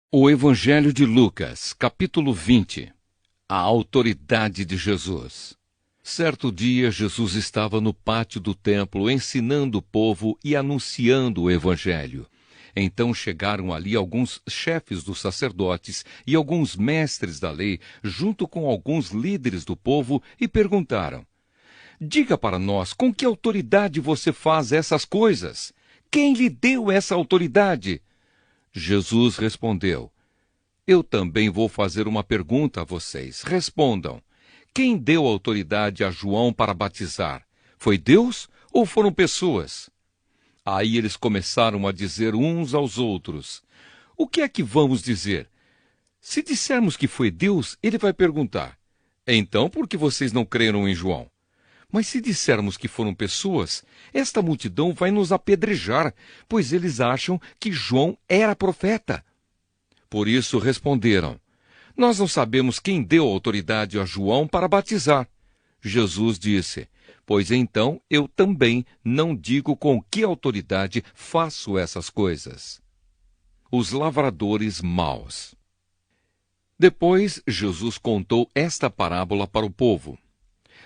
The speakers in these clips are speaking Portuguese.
O Evangelho de Lucas, capítulo 20. A autoridade de Jesus. Certo dia, Jesus estava no pátio do templo ensinando o povo e anunciando o Evangelho. Então chegaram ali alguns chefes dos sacerdotes e alguns mestres da lei, junto com alguns líderes do povo, e perguntaram: Diga para nós, com que autoridade você faz essas coisas? Quem lhe deu essa autoridade? Jesus respondeu: Eu também vou fazer uma pergunta a vocês. Respondam. Quem deu autoridade a João para batizar? Foi Deus ou foram pessoas? Aí eles começaram a dizer uns aos outros: O que é que vamos dizer? Se dissermos que foi Deus, ele vai perguntar: Então por que vocês não creram em João? Mas se dissermos que foram pessoas, esta multidão vai nos apedrejar, pois eles acham que João era profeta. Por isso responderam: Nós não sabemos quem deu autoridade a João para batizar. Jesus disse: Pois então eu também não digo com que autoridade faço essas coisas. Os lavradores maus. Depois Jesus contou esta parábola para o povo.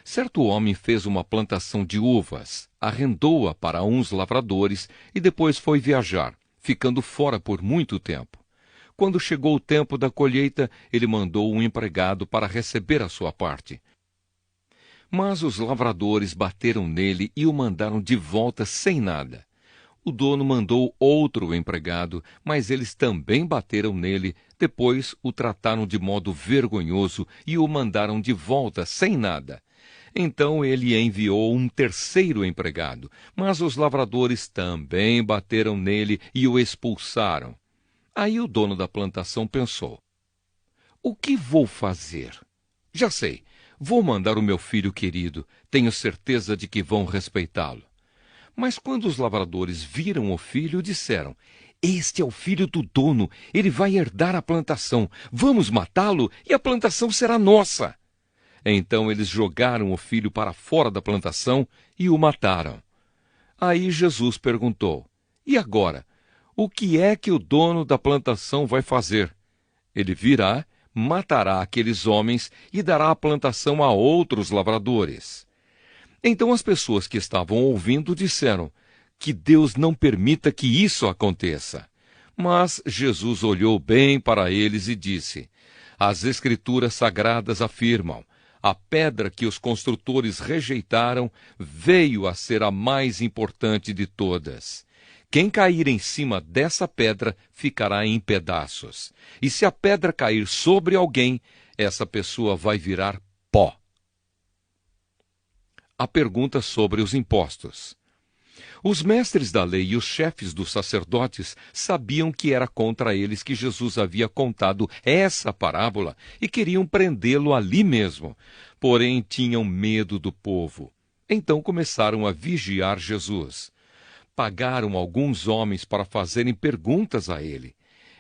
Certo homem fez uma plantação de uvas, arrendou-a para uns lavradores e depois foi viajar, ficando fora por muito tempo. Quando chegou o tempo da colheita, ele mandou um empregado para receber a sua parte. Mas os lavradores bateram nele e o mandaram de volta sem nada. O dono mandou outro empregado, mas eles também bateram nele, depois o trataram de modo vergonhoso e o mandaram de volta sem nada. Então ele enviou um terceiro empregado, mas os lavradores também bateram nele e o expulsaram. Aí o dono da plantação pensou: O que vou fazer? Já sei, vou mandar o meu filho querido, tenho certeza de que vão respeitá-lo. Mas quando os lavradores viram o filho, disseram: Este é o filho do dono, ele vai herdar a plantação, vamos matá-lo e a plantação será nossa. Então eles jogaram o filho para fora da plantação e o mataram. Aí Jesus perguntou: E agora? O que é que o dono da plantação vai fazer? Ele virá, matará aqueles homens e dará a plantação a outros lavradores. Então as pessoas que estavam ouvindo disseram: Que Deus não permita que isso aconteça. Mas Jesus olhou bem para eles e disse: As Escrituras Sagradas afirmam: A pedra que os construtores rejeitaram veio a ser a mais importante de todas. Quem cair em cima dessa pedra ficará em pedaços. E se a pedra cair sobre alguém, essa pessoa vai virar pó. A pergunta sobre os impostos. Os mestres da lei e os chefes dos sacerdotes sabiam que era contra eles que Jesus havia contado essa parábola e queriam prendê-lo ali mesmo. Porém, tinham medo do povo. Então começaram a vigiar Jesus. Pagaram alguns homens para fazerem perguntas a ele.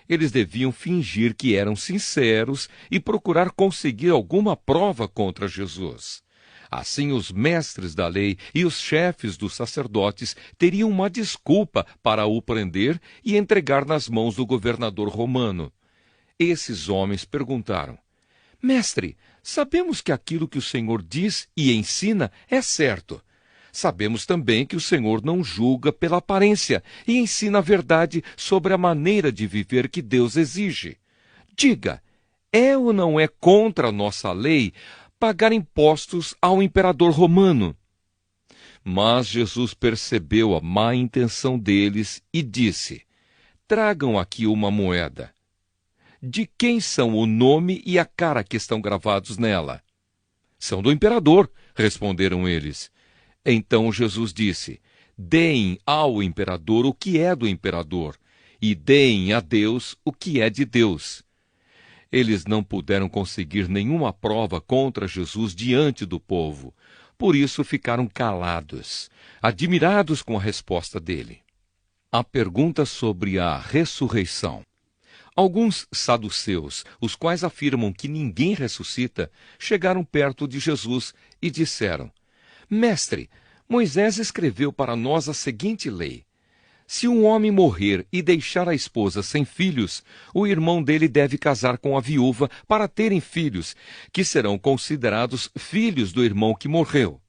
Eles deviam fingir que eram sinceros e procurar conseguir alguma prova contra Jesus. Assim, os mestres da lei e os chefes dos sacerdotes teriam uma desculpa para o prender e entregar nas mãos do governador romano. Esses homens perguntaram: Mestre, sabemos que aquilo que o Senhor diz e ensina é certo. Sabemos também que o Senhor não julga pela aparência e ensina a verdade sobre a maneira de viver que Deus exige. Diga, é ou não é contra a nossa lei pagar impostos ao imperador romano? Mas Jesus percebeu a má intenção deles e disse: Tragam aqui uma moeda. De quem são o nome e a cara que estão gravados nela? São do imperador, responderam eles. Então Jesus disse: Deem ao imperador o que é do imperador, e deem a Deus o que é de Deus. Eles não puderam conseguir nenhuma prova contra Jesus diante do povo. Por isso ficaram calados, admirados com a resposta dele. A pergunta sobre a ressurreição. Alguns saduceus, os quais afirmam que ninguém ressuscita, chegaram perto de Jesus e disseram: Mestre, Moisés escreveu para nós a seguinte lei: Se um homem morrer e deixar a esposa sem filhos, o irmão dele deve casar com a viúva para terem filhos, que serão considerados filhos do irmão que morreu.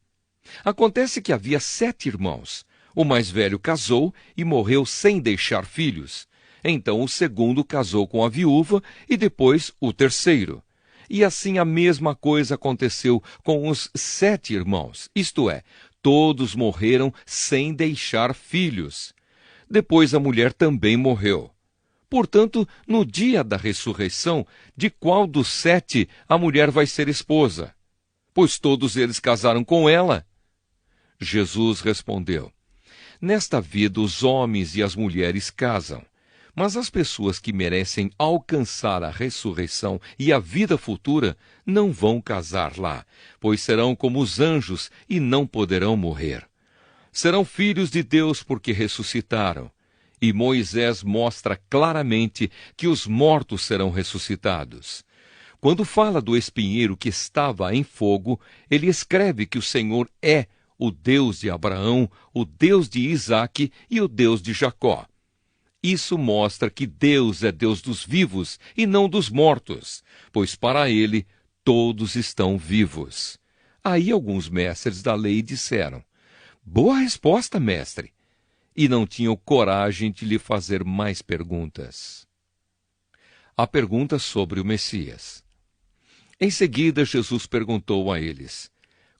Acontece que havia 7 irmãos. O mais velho casou e morreu sem deixar filhos. Então o segundo casou com a viúva e depois o terceiro. E assim a mesma coisa aconteceu com os 7 irmãos, isto é, todos morreram sem deixar filhos. Depois a mulher também morreu. Portanto, no dia da ressurreição, de qual dos 7 a mulher vai ser esposa? Pois todos eles casaram com ela. Jesus respondeu: nesta vida os homens e as mulheres casam, mas as pessoas que merecem alcançar a ressurreição e a vida futura não vão casar lá, pois serão como os anjos e não poderão morrer. Serão filhos de Deus porque ressuscitaram. E Moisés mostra claramente que os mortos serão ressuscitados. Quando fala do espinheiro que estava em fogo, ele escreve que o Senhor é o Deus de Abraão, o Deus de Isaque e o Deus de Jacó. Isso mostra que Deus é Deus dos vivos e não dos mortos, pois para ele todos estão vivos. Aí alguns mestres da lei disseram: boa resposta, mestre. E não tinham coragem de lhe fazer mais perguntas. A pergunta sobre o Messias. Em seguida, Jesus perguntou a eles: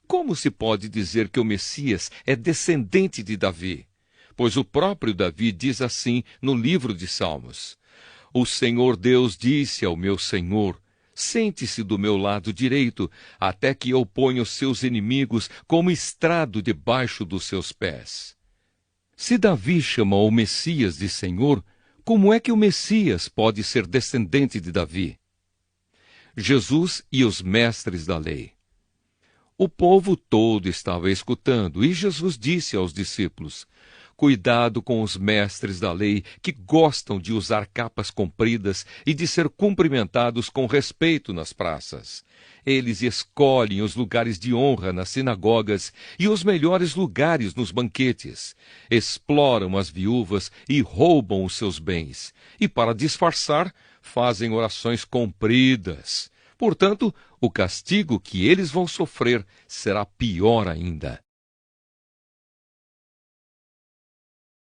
como se pode dizer que o Messias é descendente de Davi? Pois o próprio Davi diz assim no livro de Salmos: o Senhor Deus disse ao meu Senhor: sente-se do meu lado direito, até que eu ponha os seus inimigos como estrado debaixo dos seus pés. Se Davi chamou o Messias de Senhor, como é que o Messias pode ser descendente de Davi? Jesus e os mestres da lei. O povo todo estava escutando, e Jesus disse aos discípulos: cuidado com os mestres da lei, que gostam de usar capas compridas e de ser cumprimentados com respeito nas praças. Eles escolhem os lugares de honra nas sinagogas e os melhores lugares nos banquetes. Exploram as viúvas e roubam os seus bens. E, para disfarçar, fazem orações compridas. Portanto, o castigo que eles vão sofrer será pior ainda.